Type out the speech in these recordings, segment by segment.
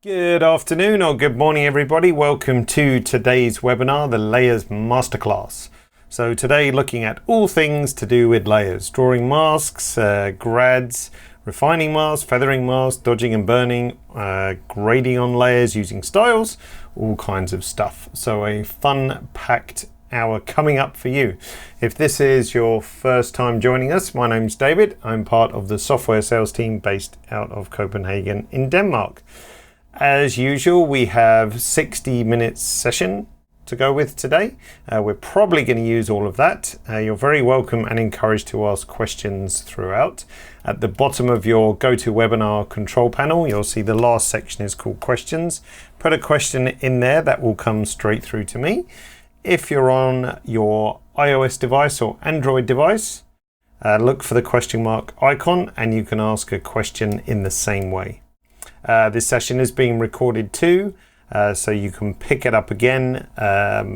Good afternoon or good morning everybody. Welcome to today's webinar, the Layers Masterclass. So today looking at all things to do with layers, drawing masks, grads, refining masks, feathering masks, dodging and burning, grading on layers using styles, all kinds of stuff. So a fun packed hour coming up for you. If this is your first time joining us, my name's David. I'm part of the software sales team based out of Copenhagen in Denmark. As usual, we have 60 minutes session to go with today. We're probably going to use all of that. You're very welcome and encouraged to ask questions throughout. At the bottom of your GoToWebinar control panel, you'll see the last section is called questions. Put a question in there that will come straight through to me. If you're on your iOS device or Android device, look for the question mark icon and you can ask a question in the same way. This session is being recorded too, so you can pick it up again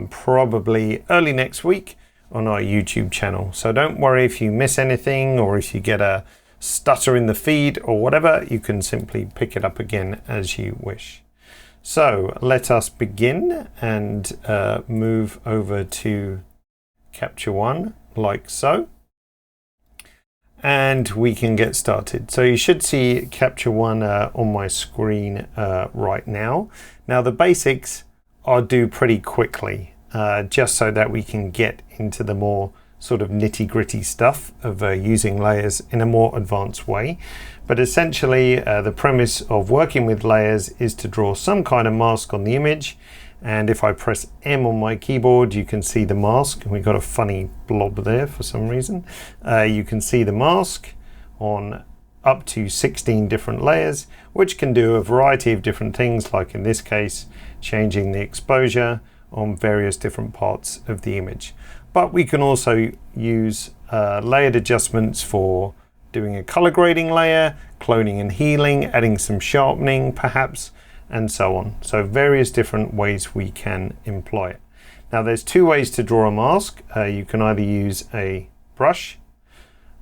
probably early next week on our YouTube channel. So don't worry if you miss anything or if you get a stutter in the feed or whatever, you can simply pick it up again as you wish. So let us begin and move over to Capture One like so. And we can get started. So you should see Capture One on my screen right now. Now the basics I'll do pretty quickly, just so that we can get into the more sort of nitty-gritty stuff of using layers in a more advanced way. But essentially the premise of working with layers is to draw some kind of mask on the image. And if I press M on my keyboard, you can see the mask. We've got a funny blob there for some reason. You can see the mask on up to 16 different layers, which can do a variety of different things, like in this case, changing the exposure on various different parts of the image. But we can also use layered adjustments for doing a color grading layer, cloning and healing, adding some sharpening perhaps, and so on. So various different ways we can employ it. Now there's two ways to draw a mask. You can either use a brush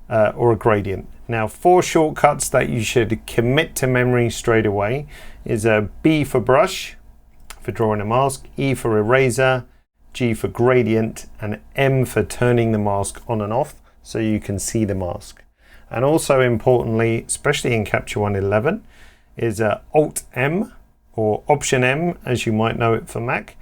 or a gradient. Now 4 shortcuts that you should commit to memory straight away is a B for brush for drawing a mask, E for eraser, G for gradient, and M for turning the mask on and off so you can see the mask. And also importantly, especially in Capture One 11, is Alt M or Option M, as you might know it for Mac,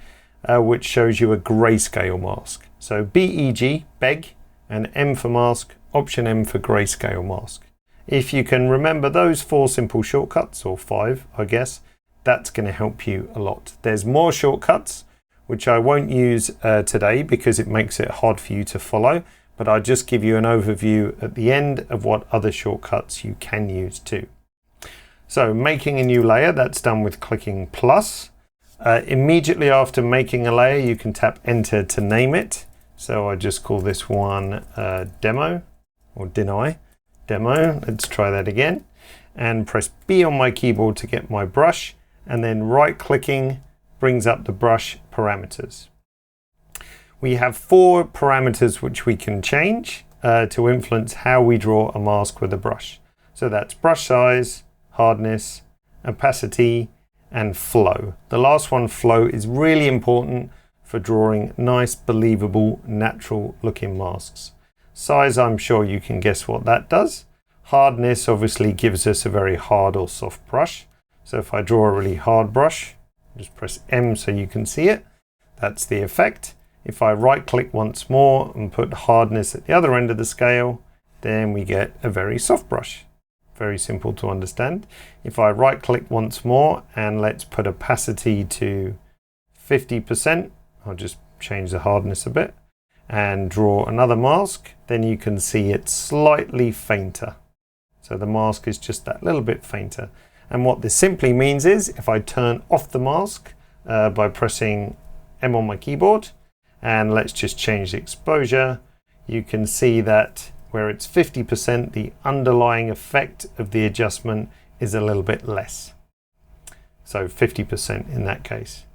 which shows you a grayscale mask. So BEG, beg, and M for mask, Option M for grayscale mask. If you can remember those 4 simple shortcuts, or 5, I guess, that's going to help you a lot. There's more shortcuts, which I won't use today because it makes it hard for you to follow, but I'll just give you an overview at the end of what other shortcuts you can use too. So making a new layer, that's done with clicking plus. Immediately after making a layer, you can tap enter to name it. So I just call this one demo or deny demo. Let's try that again and press B on my keyboard to get my brush, and then right clicking brings up the brush parameters. We have 4 parameters which we can change to influence how we draw a mask with a brush. So that's brush size, hardness, opacity, and flow. The last one, flow, is really important for drawing nice, believable, natural looking masks. Size, I'm sure you can guess what that does. Hardness obviously gives us a very hard or soft brush. So if I draw a really hard brush, just press M so you can see it. That's the effect. If I right click once more and put hardness at the other end of the scale, then we get a very soft brush. Very simple to understand. If I right click once more and let's put opacity to 50%, I'll just change the hardness a bit and draw another mask, then you can see it's slightly fainter. So the mask is just that little bit fainter. And what this simply means is if I turn off the mask by pressing M on my keyboard, and let's just change the exposure, you can see that where it's 50%, the underlying effect of the adjustment is a little bit less. So 50% in that case.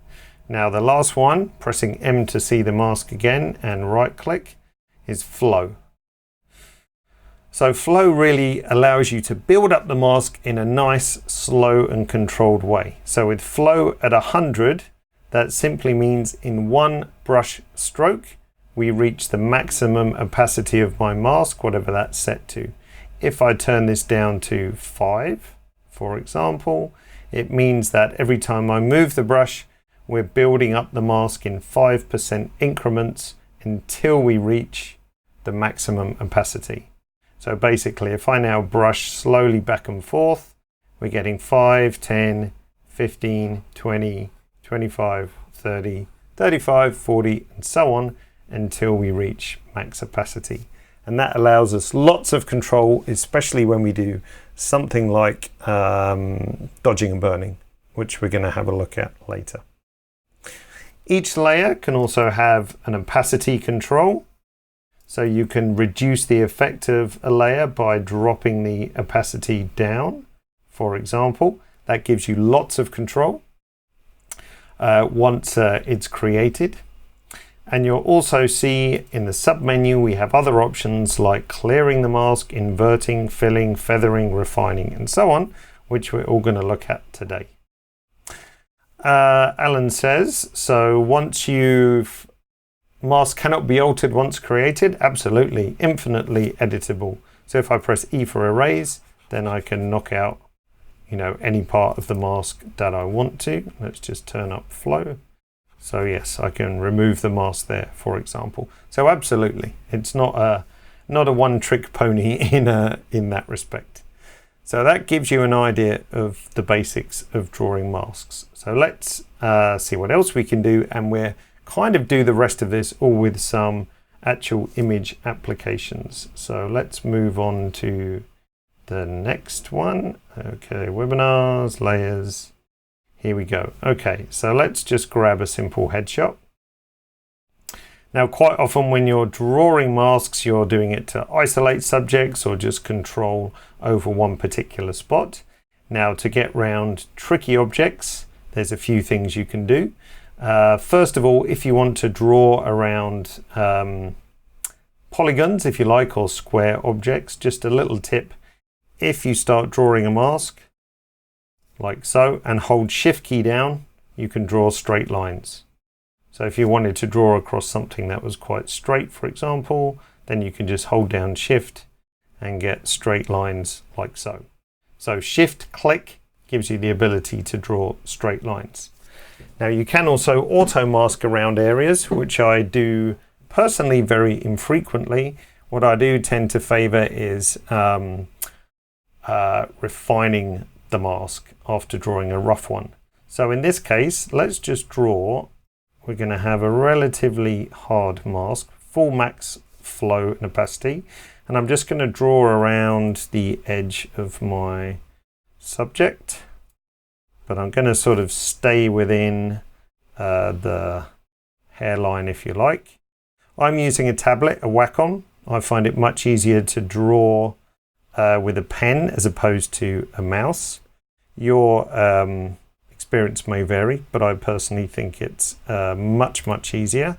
Now the last one, pressing M to see the mask again and right click, is flow. So flow really allows you to build up the mask in a nice, slow and controlled way. So with flow at 100, that simply means in one brush stroke, we reach the maximum opacity of my mask, whatever that's set to. If I turn this down to 5, for example, it means that every time I move the brush, we're building up the mask in 5% increments until we reach the maximum opacity. So basically, if I now brush slowly back and forth, we're getting 5, 10, 15, 20, 25, 30, 35, 40, and so on until we reach max opacity. And that allows us lots of control, especially when we do something like dodging and burning, which we're going to have a look at later. Each layer can also have an opacity control. So you can reduce the effect of a layer by dropping the opacity down, for example. That gives you lots of control once it's created. And you'll also see in the submenu we have other options like clearing the mask, inverting, filling, feathering, refining, and so on, which we're all going to look at today. Alan says, so once you've mask cannot be altered once created. Absolutely, infinitely editable. So if I press E for erase, then I can knock out, any part of the mask that I want to. Let's just turn up flow. So yes, I can remove the mask there, for example. So absolutely, it's not a one-trick pony in that respect. So that gives you an idea of the basics of drawing masks. So let's see what else we can do, and we're kind of do the rest of this all with some actual image applications. So let's move on to the next one. Okay, webinars, layers. Here we go. Okay, so let's just grab a simple headshot. Now, quite often when you're drawing masks, you're doing it to isolate subjects or just control over one particular spot. Now, to get around tricky objects, there's a few things you can do. First of all, if you want to draw around polygons, if you like, or square objects, just a little tip. If you start drawing a mask, like so, and hold Shift key down, you can draw straight lines. So if you wanted to draw across something that was quite straight, for example, then you can just hold down Shift and get straight lines like so. So Shift click gives you the ability to draw straight lines. Now you can also auto mask around areas, which I do personally very infrequently. What I do tend to favor is refining the mask after drawing a rough one. So in this case, let's just draw. We're going to have a relatively hard mask, full max flow and opacity, and I'm just going to draw around the edge of my subject, but I'm going to sort of stay within the hairline, if you like. I'm using a tablet, a Wacom. I find it much easier to draw with a pen as opposed to a mouse. Your experience may vary, but I personally think it's much easier.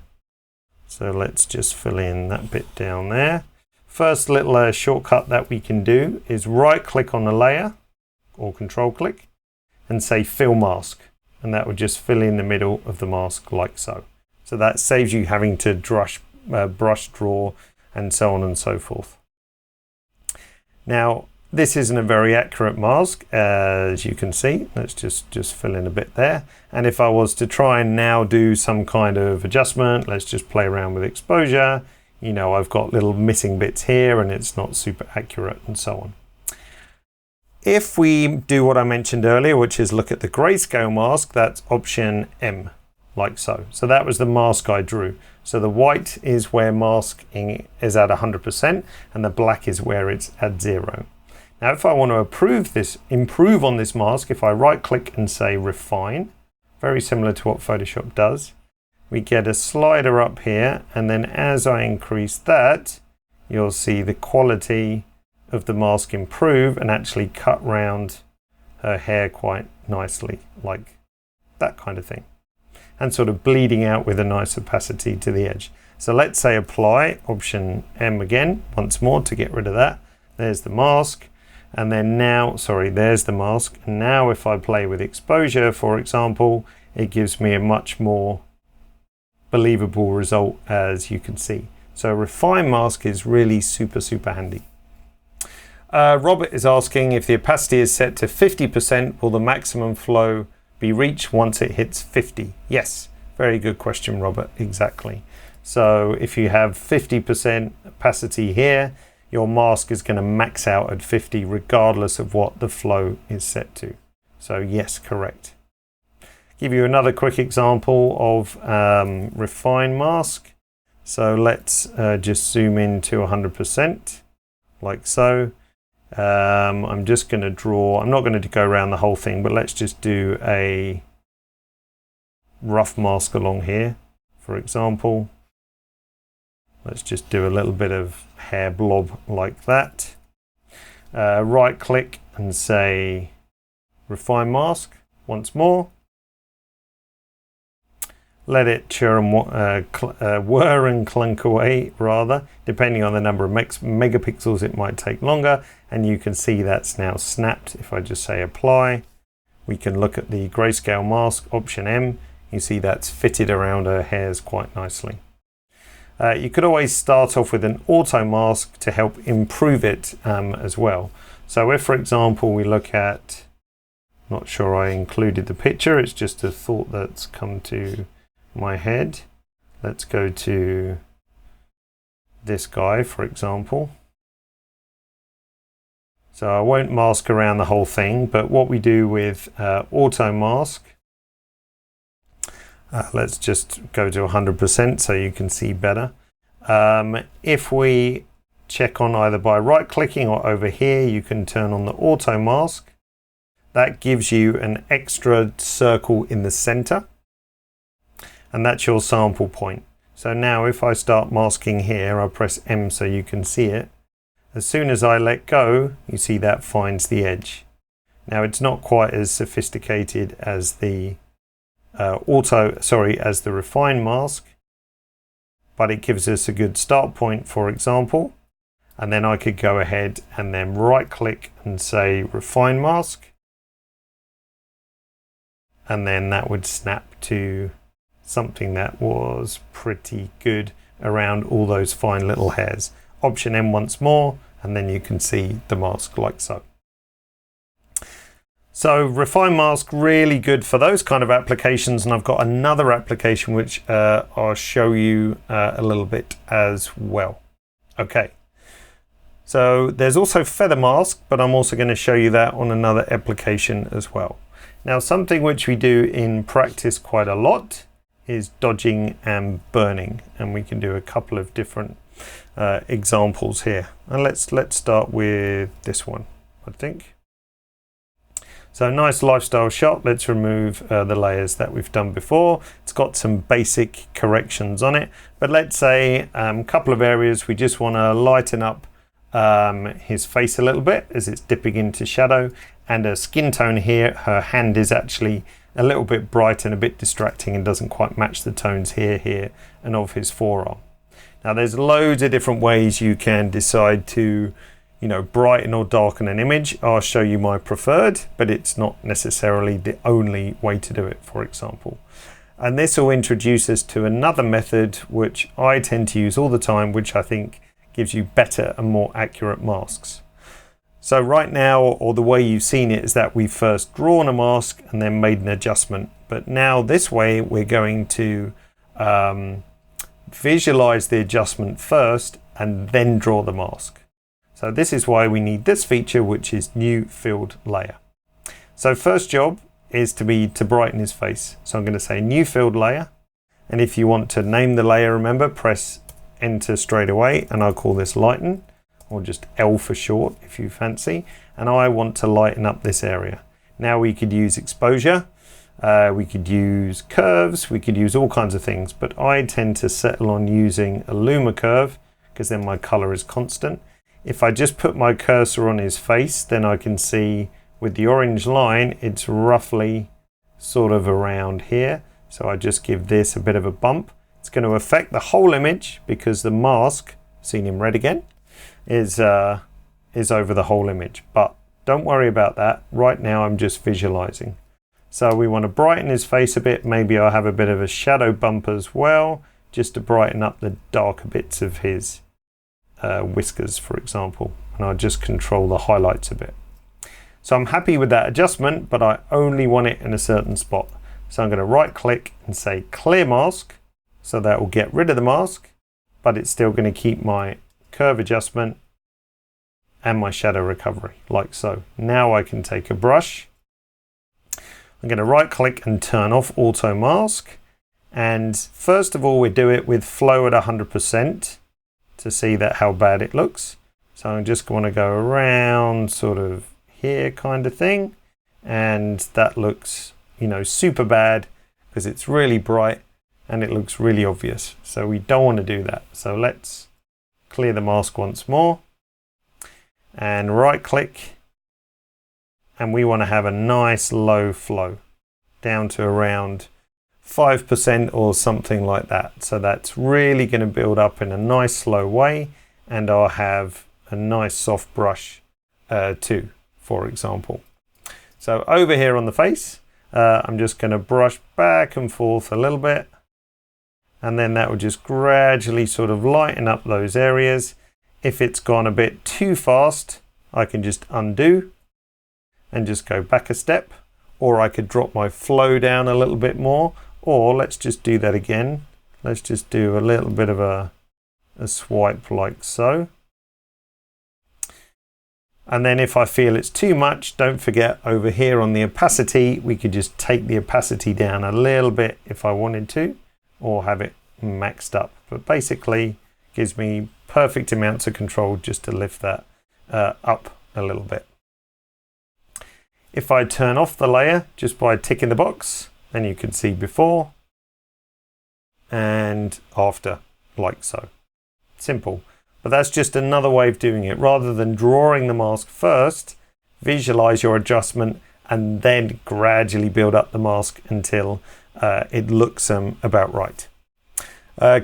So let's just fill in that bit down there. First little shortcut that we can do is right click on the layer or control click and say fill mask, and that would just fill in the middle of the mask like so. So that saves you having to brush draw and so on and so forth. Now this isn't a very accurate mask, as you can see. Let's just fill in a bit there. And if I was to try and now do some kind of adjustment, let's just play around with exposure. I've got little missing bits here and it's not super accurate and so on. If we do what I mentioned earlier, which is look at the grayscale mask, that's option M, like so. So that was the mask I drew. So the white is where masking is at 100% and the black is where it's at 0. Now, if I want to improve on this mask, if I right click and say refine, very similar to what Photoshop does, we get a slider up here. And then as I increase that, you'll see the quality of the mask improve and actually cut round her hair quite nicely, like that kind of thing. And sort of bleeding out with a nice opacity to the edge. So let's say apply, option M again, once more to get rid of that. There's the mask. And then now, sorry, there's the mask. And now if I play with exposure, for example, it gives me a much more believable result, as you can see. So refine mask is really super handy. Robert is asking, if the opacity is set to 50%, will the maximum flow be reached once it hits 50? Yes, very good question, Robert, exactly. So if you have 50% opacity here, your mask is going to max out at 50 regardless of what the flow is set to. So yes, correct. Give you another quick example of refine mask. So let's just zoom in to 100%, like so. I'm just going to draw, I'm not going to go around the whole thing, but let's just do a rough mask along here, for example. Let's just do a little bit of hair blob like that. Right click and say refine mask once more. Let it churn and whir and clunk away, rather, depending on the number of megapixels. It might take longer, and you can see that's now snapped. If I just say apply, we can look at the grayscale mask, option M. You see that's fitted around her hairs quite nicely. You could always start off with an auto mask to help improve it as well. So if, for example, we look at, not sure I included the picture, it's just a thought that's come to my head. Let's go to this guy, for example. So I won't mask around the whole thing, but what we do with auto mask, let's just go to 100% so you can see better. If we check on either by right clicking or over here, you can turn on the auto mask. That gives you an extra circle in the center, and that's your sample point. So now if I start masking here, I'll press M so you can see it. As soon as I let go, you see that finds the edge. Now it's not quite as sophisticated as the as the refine mask, but it gives us a good start point, for example. And then I could go ahead and then right click and say refine mask, and then that would snap to something that was pretty good around all those fine little hairs. Option M once more, and then you can see the mask like so. So refine mask, really good for those kind of applications, and I've got another application which I'll show you a little bit as well. Okay, so there's also feather mask, but I'm also going to show you that on another application as well. Now, something which we do in practice quite a lot is dodging and burning, and we can do a couple of different examples here. And let's start with this one, I think. So nice lifestyle shot. Let's remove the layers that we've done before. It's got some basic corrections on it, but let's say a couple of areas we just want to lighten up his face a little bit as it's dipping into shadow, and a skin tone here. Her hand is actually a little bit bright and a bit distracting and doesn't quite match the tones here and of his forearm. Now there's loads of different ways you can decide to, you know, brighten or darken an image. I'll show you my preferred, but it's not necessarily the only way to do it, for example. And this will introduce us to another method which I tend to use all the time, which I think gives you better and more accurate masks. So right now, or the way you've seen it, is that we've first drawn a mask and then made an adjustment. But now this way, we're going to visualize the adjustment first and then draw the mask. So this is why we need this feature, which is new filled layer. So first job is to brighten his face. So I'm going to say new filled layer. And if you want to name the layer, remember, press enter straight away, and I'll call this lighten, or just L for short if you fancy. And I want to lighten up this area. Now we could use exposure, we could use curves, we could use all kinds of things, but I tend to settle on using a luma curve because then my color is constant. If I just put my cursor on his face, then I can see with the orange line, it's roughly sort of around here. So I just give this a bit of a bump. It's going to affect the whole image because the mask, seen in red again, is is over the whole image, but don't worry about that. Right now I'm just visualizing. So we want to brighten his face a bit. Maybe I'll have a bit of a shadow bump as well, just to brighten up the darker bits of his whiskers, for example. And I'll just control the highlights a bit. So I'm happy with that adjustment, but I only want it in a certain spot. So I'm going to right click and say clear mask. So that will get rid of the mask, but it's still going to keep my curve adjustment and my shadow recovery, like so. Now I can take a brush. I'm going to right click and turn off auto mask. And first of all, we do it with flow at 100% to see that how bad it looks. So I'm just going to go around sort of here kind of thing. And that looks, you know, super bad because it's really bright and it looks really obvious. So we don't want to do that. So let's clear the mask once more and right click. And we want to have a nice low flow down to around 5% or something like that. So that's really going to build up in a nice slow way, and I'll have a nice soft brush too, for example. So over here on the face, I'm just going to brush back and forth a little bit, and then that will just gradually sort of lighten up those areas. If it's gone a bit too fast, I can just undo and just go back a step, or I could drop my flow down a little bit more, or let's just do that again. Let's just do a little bit of a swipe like so. And then if I feel it's too much, don't forget over here on the opacity, we could just take the opacity down a little bit if I wanted to, or have it maxed up. But basically gives me perfect amounts of control just to lift that up a little bit. If I turn off the layer just by ticking the box, then you can see before and after, like so. Simple. But that's just another way of doing it. Rather than drawing the mask first, visualize your adjustment and then gradually build up the mask until it looks about right.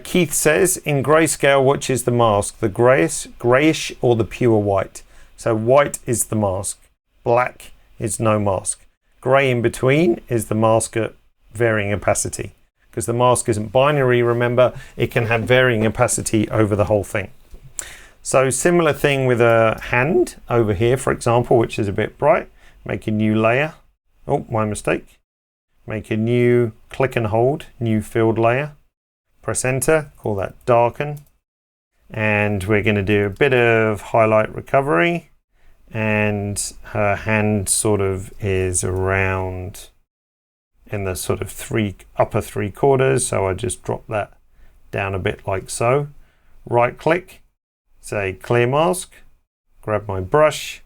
Keith says, in grayscale, which is the mask? The grayish or the pure white? So white is the mask. Black is no mask. Grey in between is the mask at varying opacity. Because the mask isn't binary, remember, it can have varying opacity over the whole thing. So similar thing with a hand over here, for example, which is a bit bright. Make a new layer. Oh, my mistake. Make a new click and hold, new filled layer. Press enter, call that darken. And we're going to do a bit of highlight recovery. And her hand sort of is around in the sort of upper 3/4. So I just drop that down a bit like so. Right click, say clear mask, grab my brush.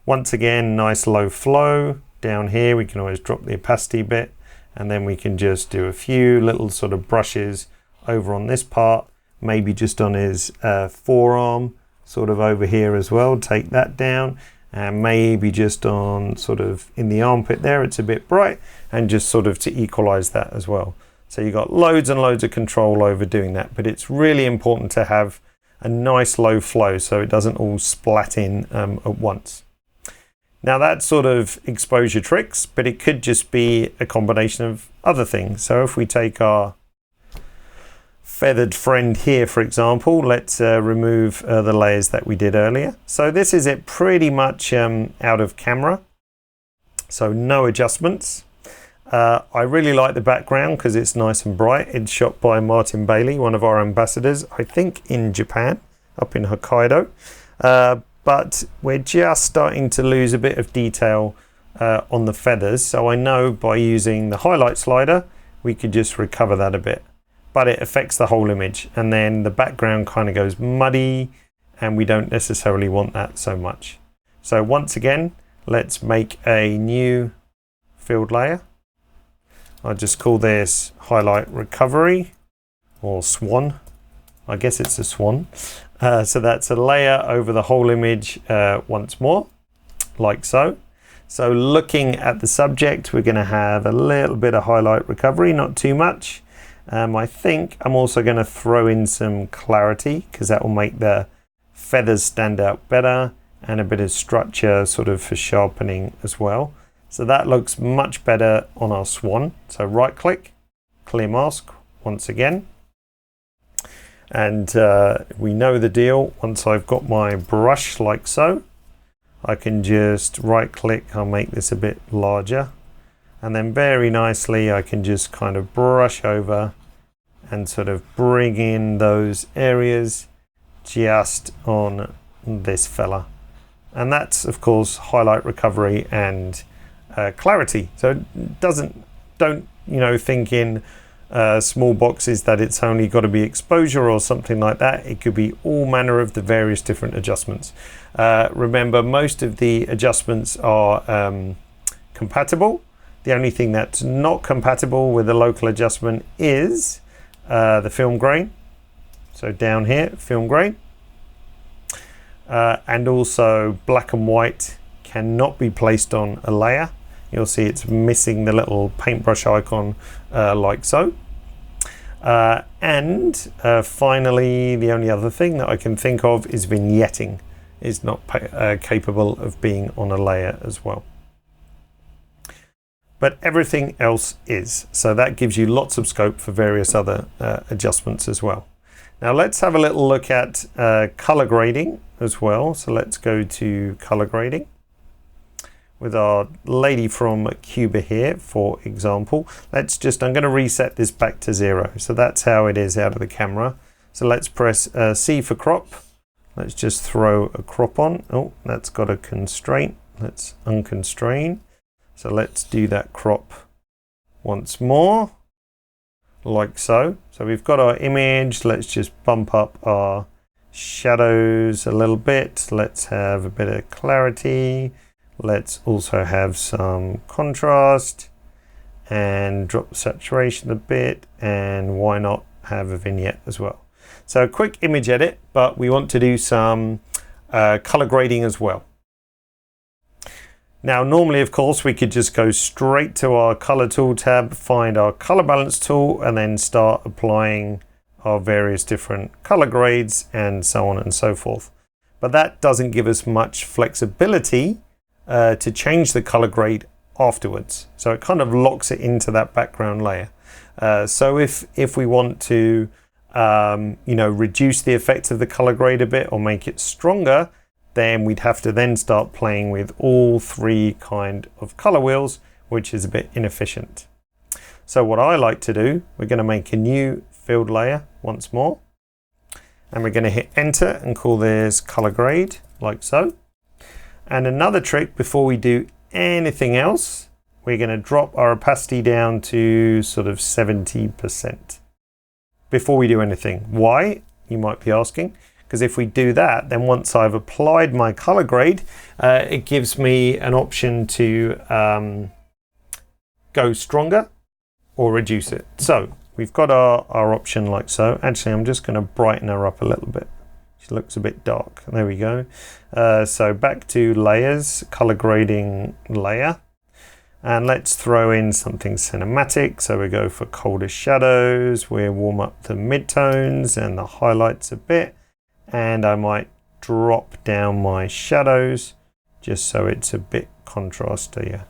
Once again, nice low flow. Down here, we can always drop the opacity bit, and then we can just do a few little sort of brushes over on this part, maybe just on his forearm, sort of over here as well. Take that down, and maybe just on sort of in the armpit there, it's a bit bright, and just sort of to equalize that as well. So you've got loads and loads of control over doing that, but it's really important to have a nice low flow so it doesn't all splat in at once. Now that's sort of exposure tricks, but it could just be a combination of other things. So if we take our feathered friend here, for example, let's remove the layers that we did earlier. So this is it pretty much out of camera. So no adjustments. I really like the background because it's nice and bright. It's shot by Martin Bailey, one of our ambassadors, I think in Japan, up in Hokkaido. But we're just starting to lose a bit of detail on the feathers. So I know by using the highlight slider, we could just recover that a bit. But it affects the whole image, and then the background kind of goes muddy, and we don't necessarily want that so much. So once again, let's make a new filled layer. I'll just call this highlight recovery, or swan. I guess it's a swan. So that's a layer over the whole image once more, like so. So looking at the subject, we're going to have a little bit of highlight recovery, not too much. I think I'm also going to throw in some clarity because that will make the feathers stand out better, and a bit of structure sort of for sharpening as well. So that looks much better on our swan. So right click, clear mask once again. And we know the deal. Once I've got my brush like so, I can just right click, I'll make this a bit larger. And then very nicely, I can just kind of brush over and sort of bring in those areas just on this fella. And that's, of course, highlight recovery and clarity. So don't think in small boxes that it's only got to be exposure or something like that. It could be all manner of the various different adjustments. Remember, most of the adjustments are compatible. The only thing that's not compatible with the local adjustment is the film grain. So down here, film grain. And also black and white cannot be placed on a layer. You'll see it's missing the little paintbrush icon like so. And finally, the only other thing that I can think of is vignetting is not capable of being on a layer as well. But everything else is. So that gives you lots of scope for various other adjustments as well. Now let's have a little look at color grading as well. So let's go to color grading with our lady from Cuba here, for example. I'm going to reset this back to 0. So that's how it is out of the camera. So let's press C for crop. Let's just throw a crop on. Oh, that's got a constraint. Let's unconstrain. So let's do that crop once more, like so. So we've got our image. Let's just bump up our shadows a little bit. Let's have a bit of clarity. Let's also have some contrast and drop the saturation a bit, and why not have a vignette as well. So a quick image edit, but we want to do some color grading as well. Now normally, of course, we could just go straight to our color tool tab, find our color balance tool, and then start applying our various different color grades and so on and so forth. But that doesn't give us much flexibility to change the color grade afterwards. So it kind of locks it into that background layer. So if we want to reduce the effect of the color grade a bit or make it stronger, then we'd have to then start playing with all 3 kind of color wheels, which is a bit inefficient. So what I like to do, we're going to make a new filled layer once more, and we're going to hit enter and call this color grade like so. And another trick before we do anything else, we're going to drop our opacity down to sort of 70% before we do anything. Why, you might be asking? Because if we do that, then once I've applied my color grade, it gives me an option to go stronger or reduce it. So we've got our option like so. Actually, I'm just going to brighten her up a little bit. She looks a bit dark. There we go. So back to layers, color grading layer. And let's throw in something cinematic. So we go for colder shadows. We warm up the midtones and the highlights a bit. And I might drop down my shadows just so it's a bit contrastier.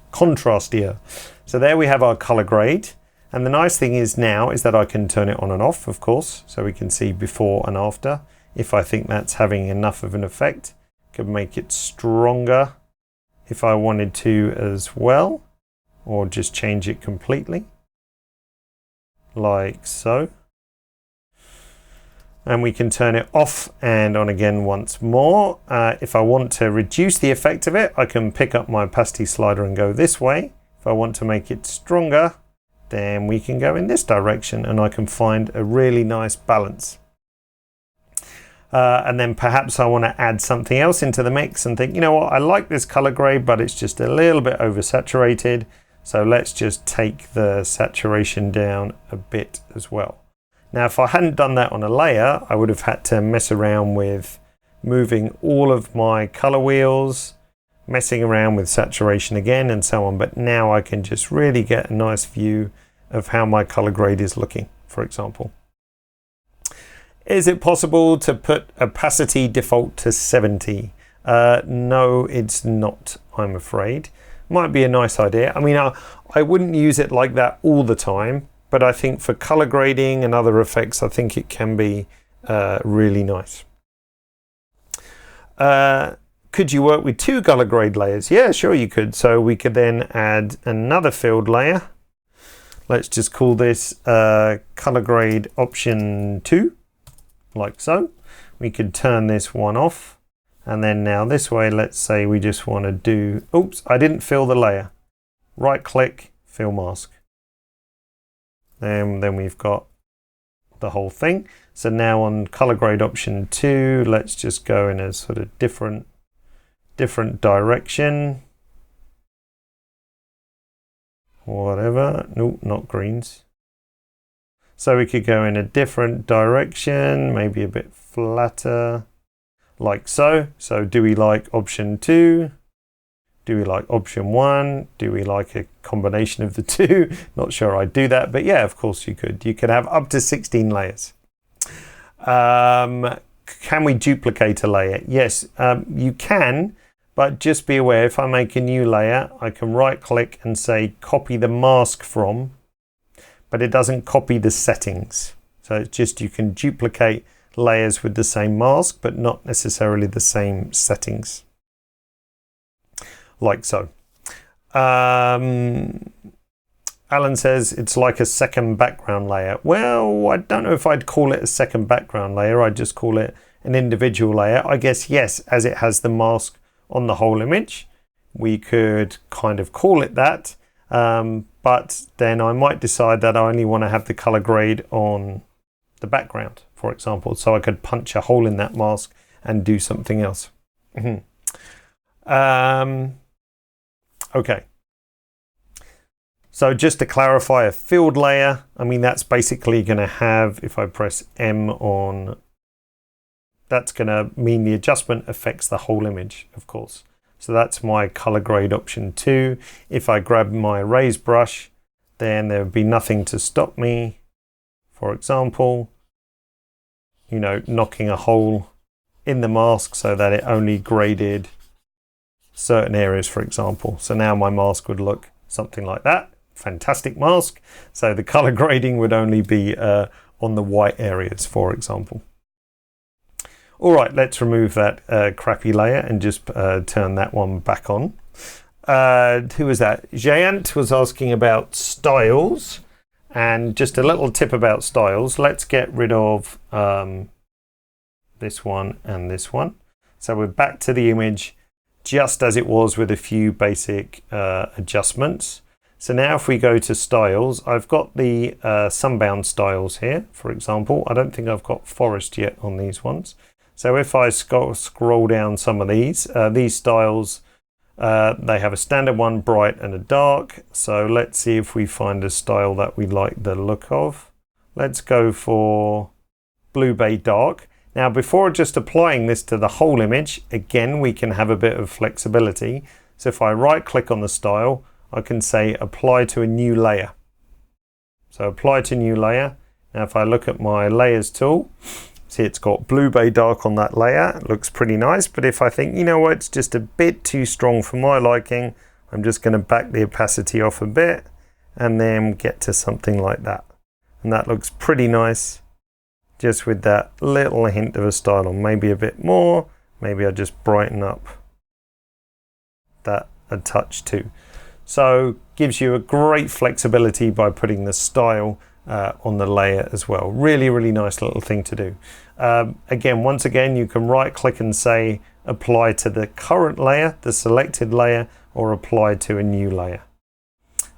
So there we have our color grade. And the nice thing is now is that I can turn it on and off, of course, so we can see before and after. If I think that's having enough of an effect, I could make it stronger if I wanted to as well, or just change it completely, like so. And we can turn it off and on again once more. If I want to reduce the effect of it, I can pick up my opacity slider and go this way. If I want to make it stronger, then we can go in this direction and I can find a really nice balance. And then perhaps I want to add something else into the mix and think, you know what, I like this color grade, but it's just a little bit oversaturated. So let's just take the saturation down a bit as well. Now, if I hadn't done that on a layer, I would have had to mess around with moving all of my color wheels, messing around with saturation again and so on. But now I can just really get a nice view of how my color grade is looking, for example. Is it possible to put opacity default to 70? No, it's not, I'm afraid. Might be a nice idea. I mean, I wouldn't use it like that all the time, but I think for color grading and other effects, I think it can be really nice. Could you work with 2 color grade layers? Yeah, sure you could. So we could then add another filled layer. Let's just call this color grade option 2, like so. We could turn this one off. And then now this way, let's say we just want to do, oops, I didn't fill the layer. Right click, fill mask. And then we've got the whole thing. So now on color grade option 2, let's just go in a sort of different direction. Whatever, nope, not greens. So we could go in a different direction, maybe a bit flatter, like so. So do we like option 2? Do we like option 1? Do we like a combination of the 2? Not sure I'd do that, but yeah, of course you could. You could have up to 16 layers. Can we duplicate a layer? Yes, you can, but just be aware, if I make a new layer, I can right click and say copy the mask from, but it doesn't copy the settings. So it's just you can duplicate layers with the same mask, but not necessarily the same settings. Like so. Alan says it's like a second background layer. Well, I don't know if I'd call it a second background layer. I'd just call it an individual layer. I guess, yes, as it has the mask on the whole image, we could kind of call it that. But then I might decide that I only want to have the color grade on the background, for example. So I could punch a hole in that mask and do something else. Okay. So just to clarify, a filled layer, I mean, that's basically going to have, if I press M on, that's going to mean the adjustment affects the whole image, of course. So that's my color grade option 2. If I grab my erase brush, then there would be nothing to stop me, for example, you know, knocking a hole in the mask so that it only graded certain areas, for example. So now my mask would look something like that. Fantastic mask. So the color grading would only be on the white areas, for example. All right, let's remove that crappy layer and just turn that one back on. Who was that? Jayant was asking about styles, and just a little tip about styles. Let's get rid of this one and this one. So we're back to the image just as it was with a few basic adjustments. So now if we go to styles, I've got the sunbound styles here, for example. I don't think I've got forest yet on these ones. So if I scroll down some of these styles, they have a standard one, bright, and a dark. So let's see if we find a style that we like the look of. Let's go for Blue Bay Dark. Now, before just applying this to the whole image, again, we can have a bit of flexibility. So if I right click on the style, I can say apply to a new layer. So apply to new layer. Now, if I look at my layers tool, see it's got Blue Bay Dark on that layer. It looks pretty nice. But if I think, you know what, it's just a bit too strong for my liking, I'm just going to back the opacity off a bit and then get to something like that. And that looks pretty nice, just with that little hint of a style on. Maybe a bit more. Maybe I just brighten up that a touch too. So gives you a great flexibility by putting the style on the layer as well. Really, really nice little thing to do. Once again, you can right click and say apply to the current layer, the selected layer, or apply to a new layer.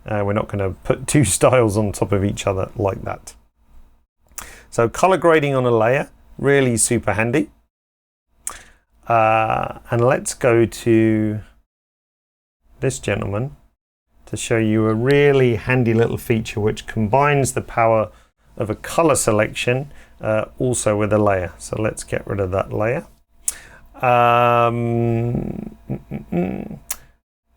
We're not going to put two styles on top of each other like that. So color grading on a layer, really super handy. And let's go to this gentleman to show you a really handy little feature which combines the power of a color selection also with a layer. So let's get rid of that layer.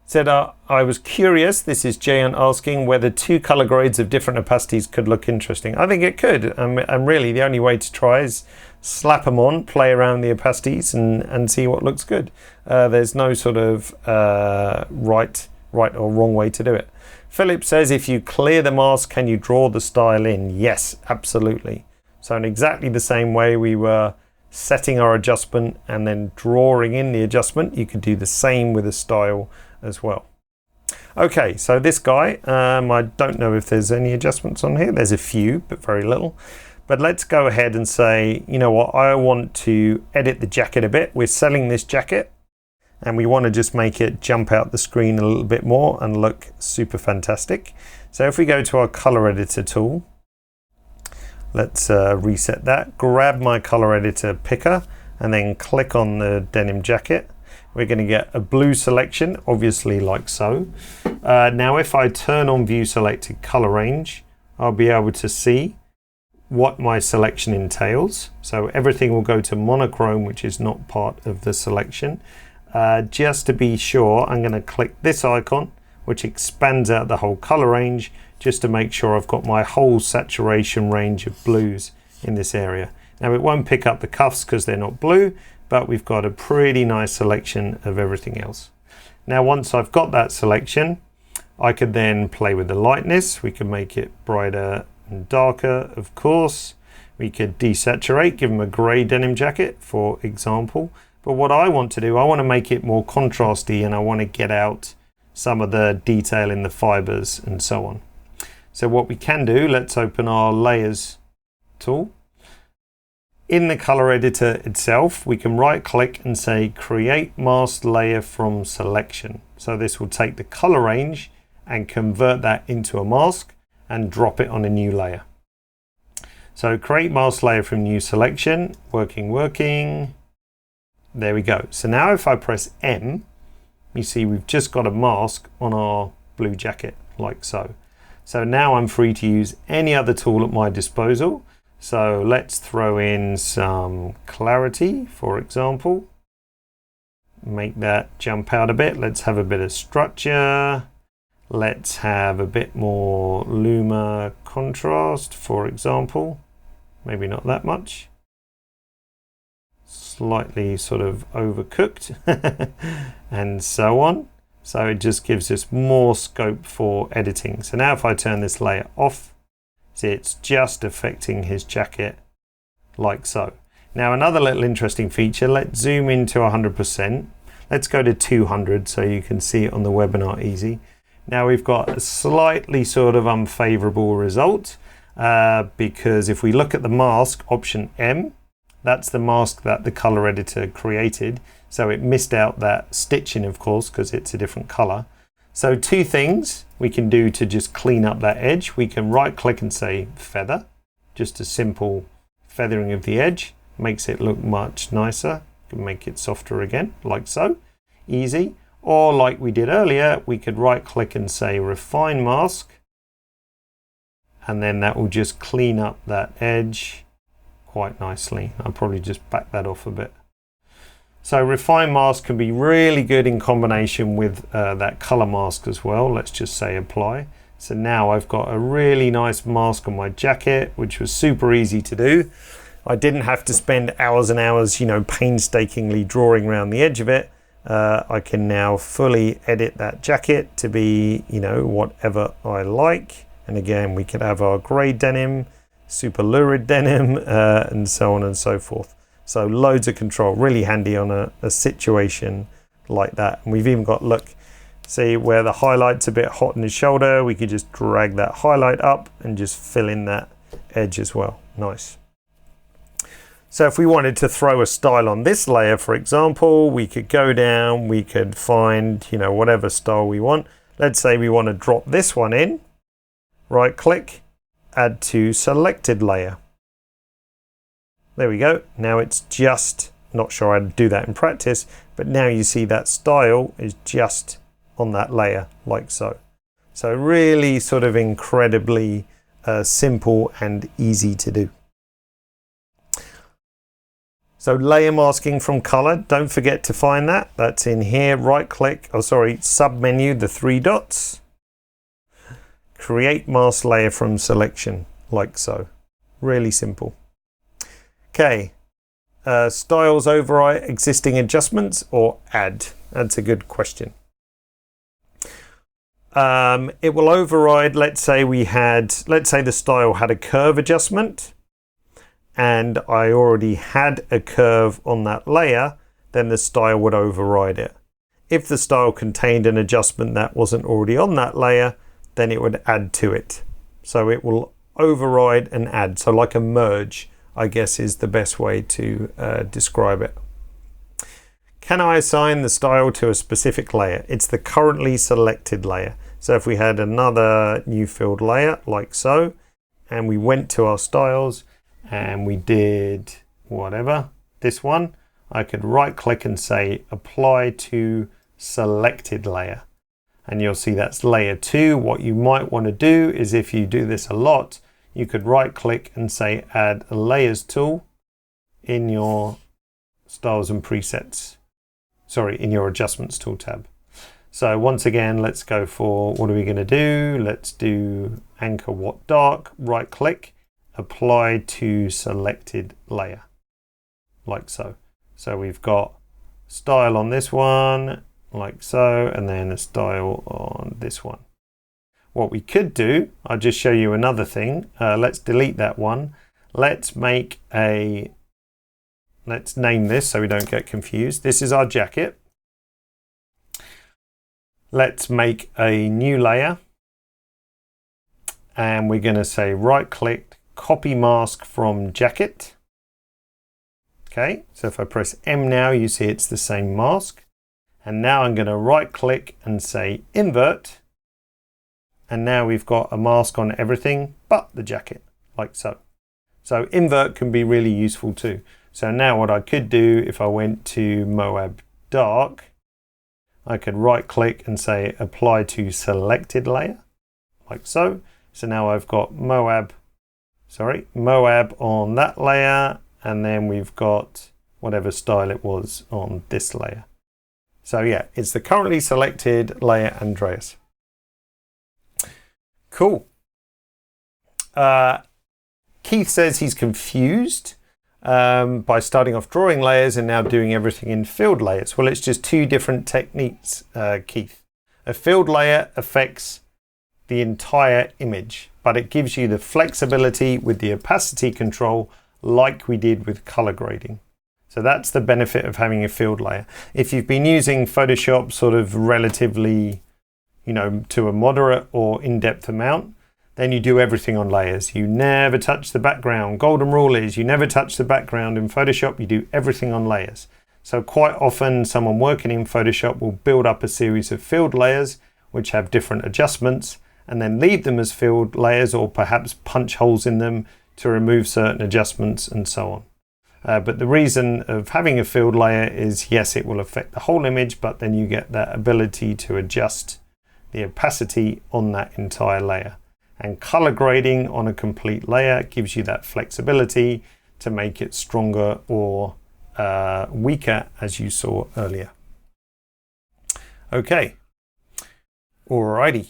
Said, I was curious, this is Jayan asking, whether two color grades of different opacities could look interesting. I think it could. And really the only way to try is slap them on, play around the opacities and see what looks good. There's no sort of right or wrong way to do it. Philip says, if you clear the mask, can you draw the style in? Yes, absolutely. So in exactly the same way we were setting our adjustment and then drawing in the adjustment, you could do the same with a style as well. Okay, so this guy, I don't know if there's any adjustments on here. There's a few, but very little. But let's go ahead and say, you know what, I want to edit the jacket a bit. We're selling this jacket and we want to just make it jump out the screen a little bit more and look super fantastic. So if we go to our color editor tool, let's reset that, grab my color editor picker and then click on the denim jacket. We're going to get a blue selection, obviously like so. Now if I turn on view selected color range, I'll be able to see what my selection entails. So everything will go to monochrome, which is not part of the selection. Just to be sure, I'm going to click this icon, which expands out the whole color range, just to make sure I've got my whole saturation range of blues in this area. Now it won't pick up the cuffs because they're not blue, but we've got a pretty nice selection of everything else. Now once I've got that selection, I could then play with the lightness. We can make it brighter and darker, of course. We could desaturate, give them a grey denim jacket, for example. But what I want to do, I want to make it more contrasty and I want to get out some of the detail in the fibers and so on. So what we can do, let's open our layers tool. In the color editor itself, we can right click and say create masked layer from selection. So this will take the color range and convert that into a mask and drop it on a new layer. So create masked layer from new selection, working. There we go. So now if I press M, you see we've just got a mask on our blue jacket like so. So now I'm free to use any other tool at my disposal. So let's throw in some clarity, for example. Make that jump out a bit. Let's have a bit of structure. Let's have a bit more luma contrast, for example. Maybe not that much. Slightly sort of overcooked and so on. So it just gives us more scope for editing. So now if I turn this layer off, see, it's just affecting his jacket like so. Now another little interesting feature, let's zoom into 100%. Let's go to 200 so you can see it on the webinar easy. Now we've got a slightly sort of unfavorable result because if we look at the mask, option M, that's the mask that the color editor created. So it missed out that stitching, of course, because it's a different color. So two things we can do to just clean up that edge. We can right click and say feather, just a simple feathering of the edge, makes it look much nicer. You can make it softer again, like so, easy. Or like we did earlier, we could right click and say refine mask, and then that will just clean up that edge quite nicely. I'll probably just back that off a bit. So refine mask can be really good in combination with that color mask as well. Let's just say apply. So now I've got a really nice mask on my jacket, which was super easy to do. I didn't have to spend hours and hours, painstakingly drawing around the edge of it. I can now fully edit that jacket to be, whatever I like. And again, we could have our gray denim, super lurid denim, and so on and so forth. So loads of control, really handy on a situation like that. And we've even got, look, see where the highlight's a bit hot in his shoulder, we could just drag that highlight up and just fill in that edge as well. Nice. So if we wanted to throw a style on this layer, for example, we could go down, we could find, whatever style we want. Let's say we want to drop this one in, right click, add to selected layer. There we go. Now it's just, not sure I'd do that in practice, but now you see that style is just on that layer like so. So really sort of incredibly simple and easy to do. So layer masking from color, don't forget to find that. That's in here, right click, sub menu, the 3 dots. Create mask layer from selection, like so. Really simple. Okay, styles override existing adjustments or add? That's a good question. It will override, let's say the style had a curve adjustment and I already had a curve on that layer, then the style would override it. If the style contained an adjustment that wasn't already on that layer, then it would add to it. So it will override and add. So like a merge, I guess, is the best way to describe it. Can I assign the style to a specific layer? It's the currently selected layer. So if we had another new filled layer like so, and we went to our styles and we did whatever, this one, I could right click and say apply to selected layer. And you'll see that's layer 2. What you might want to do is, if you do this a lot, you could right click and say add a layers tool in your styles and presets. Sorry, in your adjustments tool tab. So once again, let's go for, what are we going to do? Let's do anchor what dark, right click, apply to selected layer, like so. So we've got style on this one, like so, and then a style on this one. What we could do, I'll just show you another thing. Let's delete that one. Let's name this so we don't get confused. This is our jacket. Let's make a new layer. And we're going to say right click, copy mask from jacket. Okay, so if I press M now, you see it's the same mask. And now I'm going to right click and say invert. And now we've got a mask on everything but the jacket, like so. So invert can be really useful too. So now what I could do, if I went to Moab dark, I could right click and say apply to selected layer, like so. So now I've got Moab on that layer, and then we've got whatever style it was on this layer. So yeah, it's the currently selected layer, Andreas. Cool. Keith says he's confused by starting off drawing layers and now doing everything in filled layers. Well, it's just 2 different techniques, Keith. A filled layer affects the entire image, but it gives you the flexibility with the opacity control like we did with color grading. So that's the benefit of having a filled layer. If you've been using Photoshop sort of relatively, to a moderate or in-depth amount, then you do everything on layers. You never touch the background. Golden rule is you never touch the background in Photoshop. You do everything on layers. So quite often someone working in Photoshop will build up a series of filled layers which have different adjustments, and then leave them as filled layers, or perhaps punch holes in them to remove certain adjustments and so on. But the reason of having a filled layer is, yes, it will affect the whole image, but then you get that ability to adjust the opacity on that entire layer. And color grading on a complete layer gives you that flexibility to make it stronger or weaker, as you saw earlier. Okay, alrighty.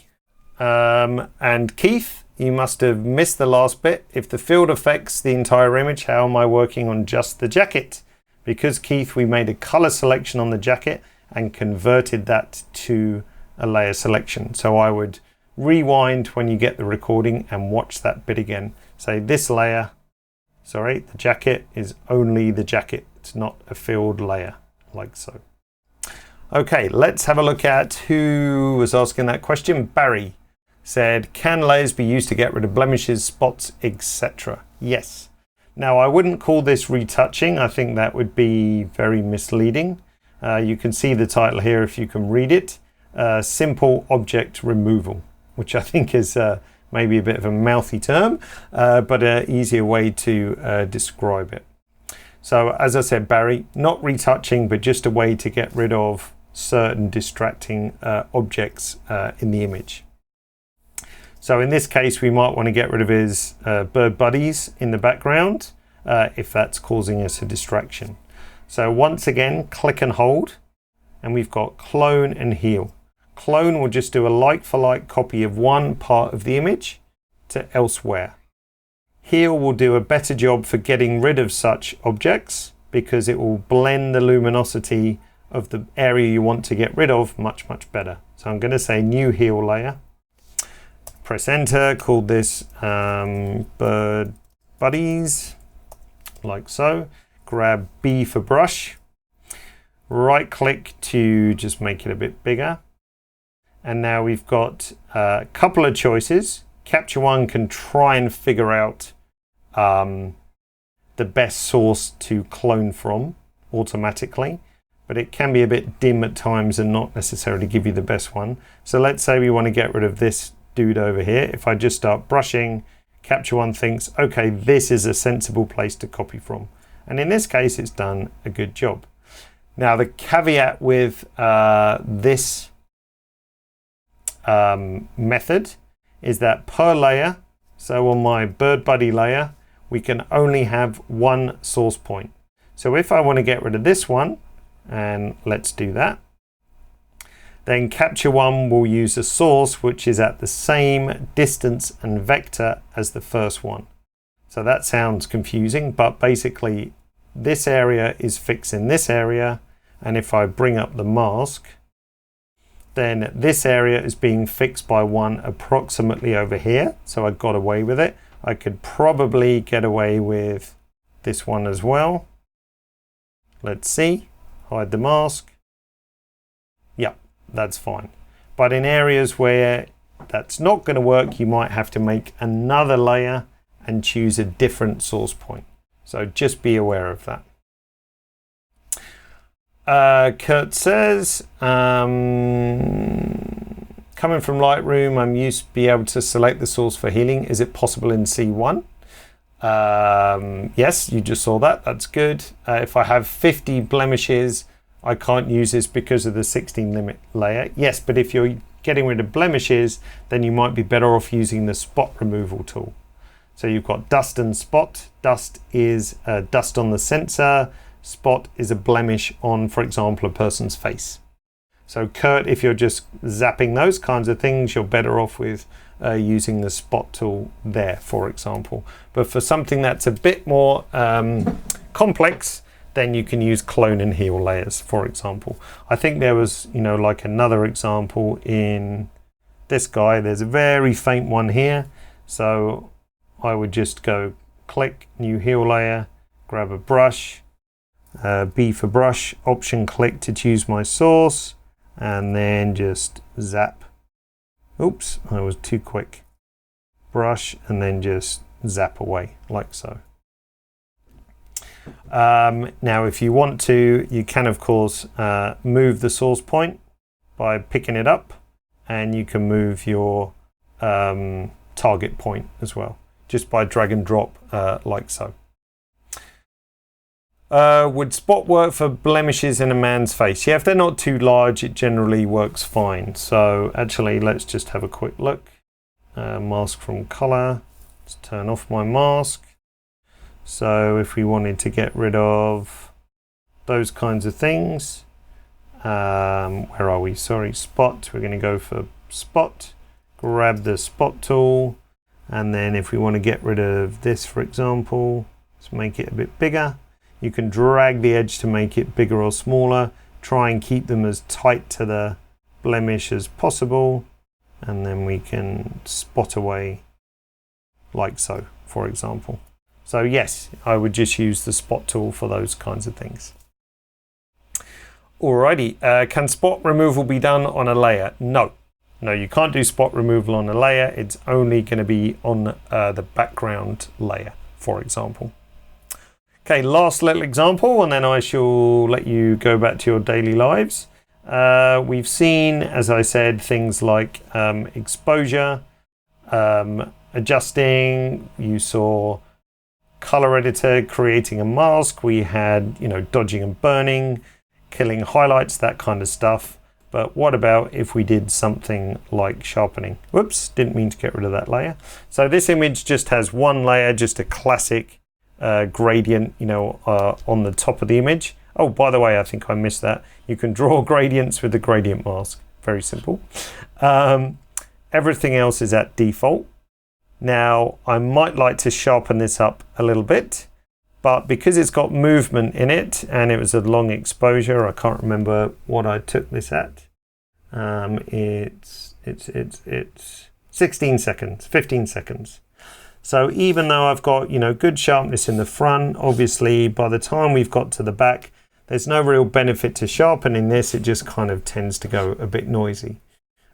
And Keith, you must have missed the last bit. If the field affects the entire image, how am I working on just the jacket? Because Keith, we made a color selection on the jacket and converted that to a layer selection. So I would rewind when you get the recording and watch that bit again. Say this layer, the jacket is only the jacket. It's not a filled layer, like so. Okay, let's have a look at who was asking that question. Barry said, can layers be used to get rid of blemishes, spots, etc.? Yes. Now, I wouldn't call this retouching. I think that would be very misleading. You can see the title here if you can read it. Simple object removal, which I think is maybe a bit of a mouthy term, but an easier way to describe it. So as I said, Barry, not retouching, but just a way to get rid of certain distracting objects in the image. So in this case, we might want to get rid of his bird buddies in the background if that's causing us a distraction. So once again, click and hold, and we've got clone and heal. Clone will just do a like-for-like copy of one part of the image to elsewhere. Heal will do a better job for getting rid of such objects because it will blend the luminosity of the area you want to get rid of much better. So I'm going to say new heal layer. Press enter, call this bird buddies, like so. Grab B for brush, right click to just make it a bit bigger. And now we've got a couple of choices. Capture One can try and figure out the best source to clone from automatically, but it can be a bit dim at times and not necessarily give you the best one. So let's say we want to get rid of this dude over here. If I just start brushing, Capture One thinks, okay, this is a sensible place to copy from. And in this case, it's done a good job. Now, the caveat with this method is that per layer, so on my bird buddy layer, we can only have one source point. So if I want to get rid of this one, and let's do that, then Capture One will use a source which is at the same distance and vector as the first one. So that sounds confusing, but basically this area is fixing this area, and if I bring up the mask, then this area is being fixed by one approximately over here. So I got away with it. I could probably get away with this one as well. Let's see, hide the mask. Yep, that's fine. But in areas where that's not going to work, you might have to make another layer and choose a different source point. So just be aware of that. Kurt says, coming from Lightroom, I'm used to be able to select the source for healing. Is it possible in C1? Yes, you just saw that. That's good. If I have 50 blemishes, I can't use this because of the 16 limit layer. Yes, but if you're getting rid of blemishes, then you might be better off using the spot removal tool. So you've got dust and spot. Dust is dust on the sensor. Spot is a blemish on, for example, a person's face. So Kurt, if you're just zapping those kinds of things, you're better off with using the spot tool there, for example. But for something that's a bit more complex, then you can use clone and heal layers, for example. I think there was, like another example in this guy. There's a very faint one here. So I would just go click, new heal layer, grab a brush, B for brush, option click to choose my source, and then just zap. Oops, I was too quick. Brush, and then just zap away, like so. Now, if you want to, you can, of course, move the source point by picking it up, and you can move your target point as well, just by drag and drop, like so. Would spot work for blemishes in a man's face? Yeah, if they're not too large, it generally works fine. So actually, let's just have a quick look. Mask from color. Let's turn off my mask. So if we wanted to get rid of those kinds of things, where are we? Sorry, spot. We're going to go for spot. Grab the spot tool. And then if we want to get rid of this, for example, let's make it a bit bigger. You can drag the edge to make it bigger or smaller. Try and keep them as tight to the blemish as possible. And then we can spot away like so, for example. So yes, I would just use the spot tool for those kinds of things. Alrighty, can spot removal be done on a layer? No. No, you can't do spot removal on a layer. It's only going to be on the background layer, for example. Okay, last little example, and then I shall let you go back to your daily lives. We've seen, as I said, things like exposure, adjusting. You saw color editor creating a mask. We had, dodging and burning, killing highlights, that kind of stuff. But what about if we did something like sharpening? Whoops, didn't mean to get rid of that layer. So this image just has one layer, just a classic gradient, on the top of the image. Oh, by the way, I think I missed that. You can draw gradients with the gradient mask. Very simple. Everything else is at default. Now, I might like to sharpen this up a little bit, but because it's got movement in it and it was a long exposure, I can't remember what I took this at. It's 16 seconds, 15 seconds. So even though I've got, good sharpness in the front, obviously by the time we've got to the back, there's no real benefit to sharpening this. It just kind of tends to go a bit noisy.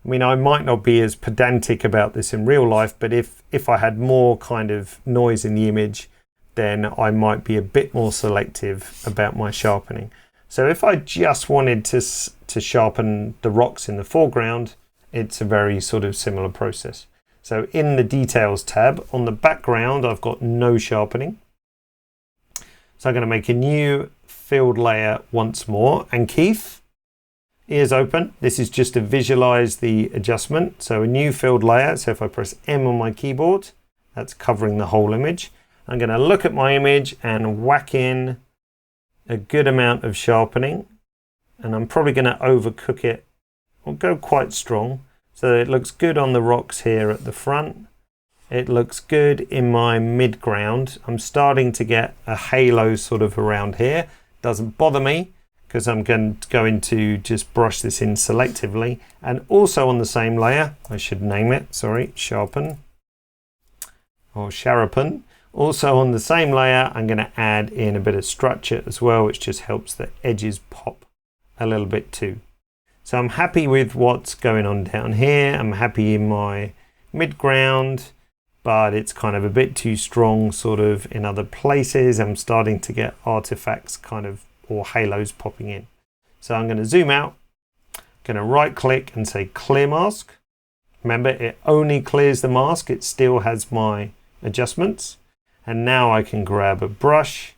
I mean, I might not be as pedantic about this in real life, but if I had more kind of noise in the image, then I might be a bit more selective about my sharpening. So if I just wanted to sharpen the rocks in the foreground, it's a very sort of similar process. So in the Details tab, on the background, I've got no sharpening. So I'm going to make a new filled layer once more. And Keith, ears open. This is just to visualize the adjustment. So a new filled layer. So if I press M on my keyboard, that's covering the whole image. I'm going to look at my image and whack in a good amount of sharpening. And I'm probably going to overcook it. I'll go quite strong. So it looks good on the rocks here at the front. It looks good in my midground. I'm starting to get a halo sort of around here. Doesn't bother me, because I'm going to just brush this in selectively. And also on the same layer, I should name it, sorry, sharpen or sharpen. Also on the same layer, I'm going to add in a bit of structure as well, which just helps the edges pop a little bit too. So I'm happy with what's going on down here. I'm happy in my midground, but it's kind of a bit too strong sort of in other places. I'm starting to get artifacts kind of, or halos popping in. So I'm going to zoom out, going to right click and say clear mask. Remember, it only clears the mask. It still has my adjustments. And now I can grab a brush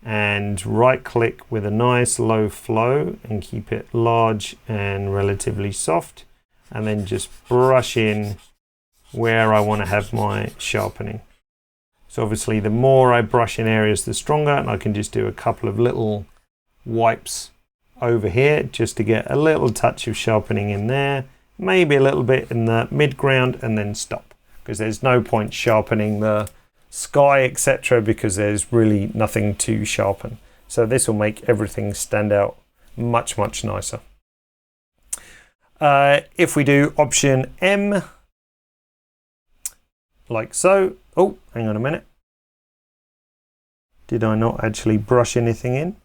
and right click with a nice low flow and keep it large and relatively soft. And then just brush in where I want to have my sharpening. So obviously the more I brush in areas, the stronger, and I can just do a couple of little wipes over here just to get a little touch of sharpening in there, maybe a little bit in the midground, and then stop, because there's no point sharpening the sky, etc., because there's really nothing to sharpen. So this will make everything stand out much, much nicer. If we do option M, like so. Oh, hang on a minute. Did I not actually brush anything in?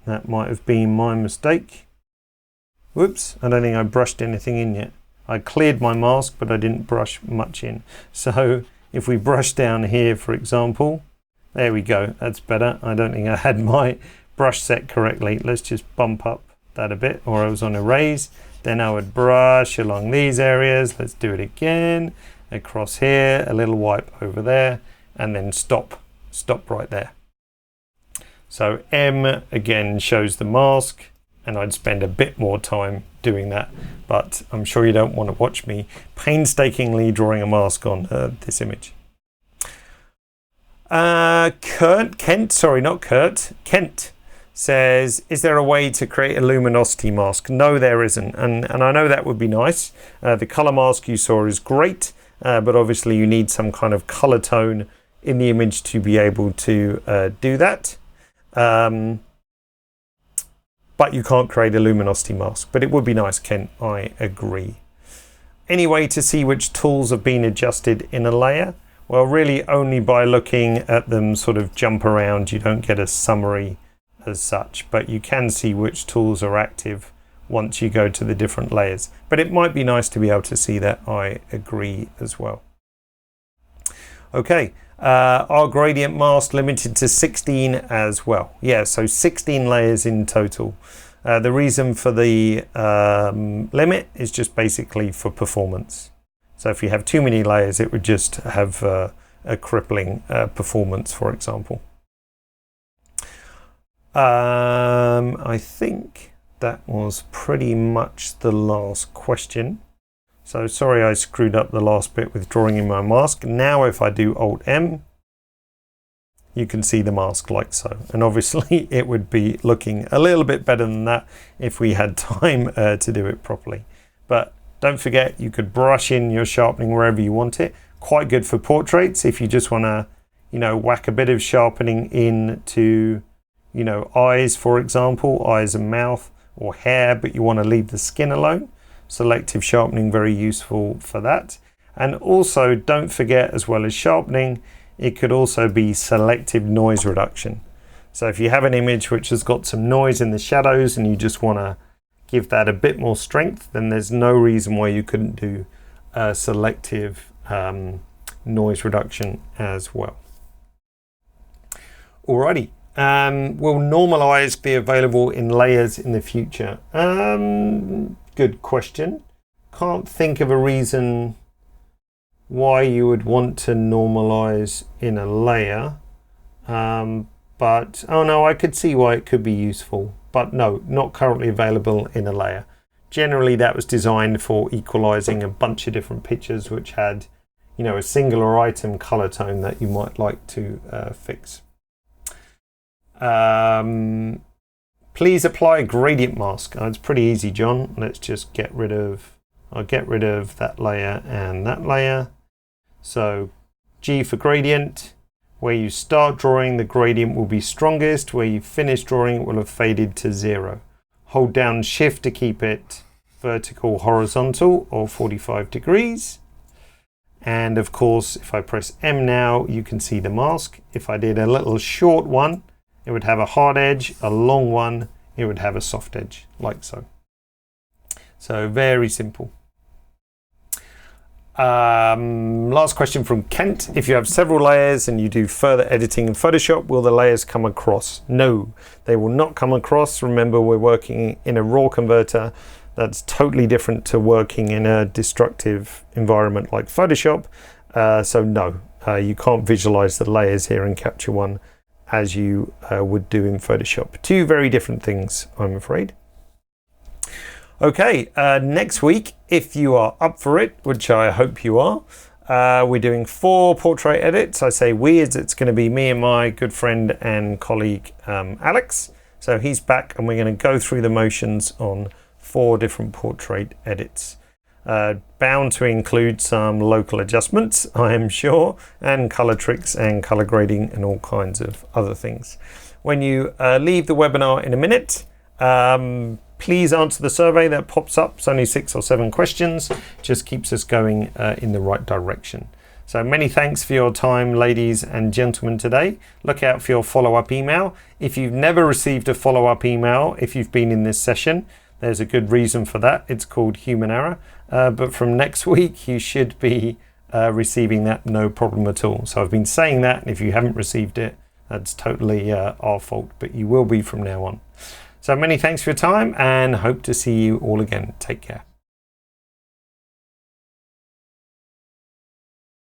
That might have been my mistake. Whoops, I don't think I brushed anything in yet. I cleared my mask, but I didn't brush much in. So if we brush down here, for example, there we go, that's better. I don't think I had my brush set correctly. Let's just bump up that a bit, or I was on erase. Then I would brush along these areas. Let's do it again. Across here, a little wipe over there, and then stop right there. So M again shows the mask, and I'd spend a bit more time doing that, but I'm sure you don't want to watch me painstakingly drawing a mask on this image. Kent says, is there a way to create a luminosity mask? No, there isn't, and I know that would be nice. The color mask you saw is great, but obviously you need some kind of color tone in the image to be able to do that. But you can't create a luminosity mask. But it would be nice, Kent, I agree. Any way to see which tools have been adjusted in a layer? Well, really only by looking at them sort of jump around. You don't get a summary as such, but you can see which tools are active once you go to the different layers. But it might be nice to be able to see that, I agree as well. Okay. Our gradient mask limited to 16 as well. Yeah, so 16 layers in total. The reason for the limit is just basically for performance. So if you have too many layers, it would just have a crippling performance, for example. I think that was pretty much the last question. So sorry I screwed up the last bit with drawing in my mask. Now if I do Alt M, you can see the mask like so. And obviously it would be looking a little bit better than that if we had time to do it properly. But don't forget, you could brush in your sharpening wherever you want it. Quite good for portraits if you just want to, you know, whack a bit of sharpening into, you know, eyes, for example, eyes and mouth, or hair, but you want to leave the skin alone. Selective sharpening, very useful for that. And also don't forget, as well as sharpening, it could also be selective noise reduction. So if you have an image which has got some noise in the shadows and you just want to give that a bit more strength, then there's no reason why you couldn't do selective noise reduction as well. Alrighty, will normalize be available in layers in the future? Good question. Can't think of a reason why you would want to normalize in a layer, but oh no, I could see why it could be useful, but no, not currently available in a layer. Generally that was designed for equalizing a bunch of different pictures which had, you know, a singular item color tone that you might like to fix. Please apply a gradient mask. Oh, it's pretty easy, John. Let's just get rid of, I'll get rid of that layer and that layer. So G for gradient. Where you start drawing, the gradient will be strongest. Where you finish drawing, it will have faded to 0. Hold down Shift to keep it vertical, horizontal, or 45 degrees. And of course, if I press M now, you can see the mask. If I did a little short one, it would have a hard edge. A long one, it would have a soft edge, like so. So very simple. Last question from Kent. If you have several layers and you do further editing in Photoshop, will the layers come across? No, they will not come across. Remember, we're working in a raw converter. That's totally different to working in a destructive environment like Photoshop. So no, you can't visualize the layers here in Capture One as you would do in Photoshop. Two very different things, I'm afraid. Okay, next week, if you are up for it, which I hope you are, we're doing 4 portrait edits. I say we, as it's going to be me and my good friend and colleague Alex. So he's back and we're going to go through the motions on 4 different portrait edits. Bound to include some local adjustments, I am sure, and color tricks and color grading and all kinds of other things. When you leave the webinar in a minute, please answer the survey that pops up. It's only 6 or 7 questions. Just keeps us going in the right direction. So many thanks for your time, ladies and gentlemen, today. Look out for your follow-up email. If you've never received a follow-up email, if you've been in this session, there's a good reason for that. It's called human error. But from next week, you should be receiving that no problem at all. So I've been saying that, and if you haven't received it, that's totally our fault, but you will be from now on. So many thanks for your time and hope to see you all again. Take care.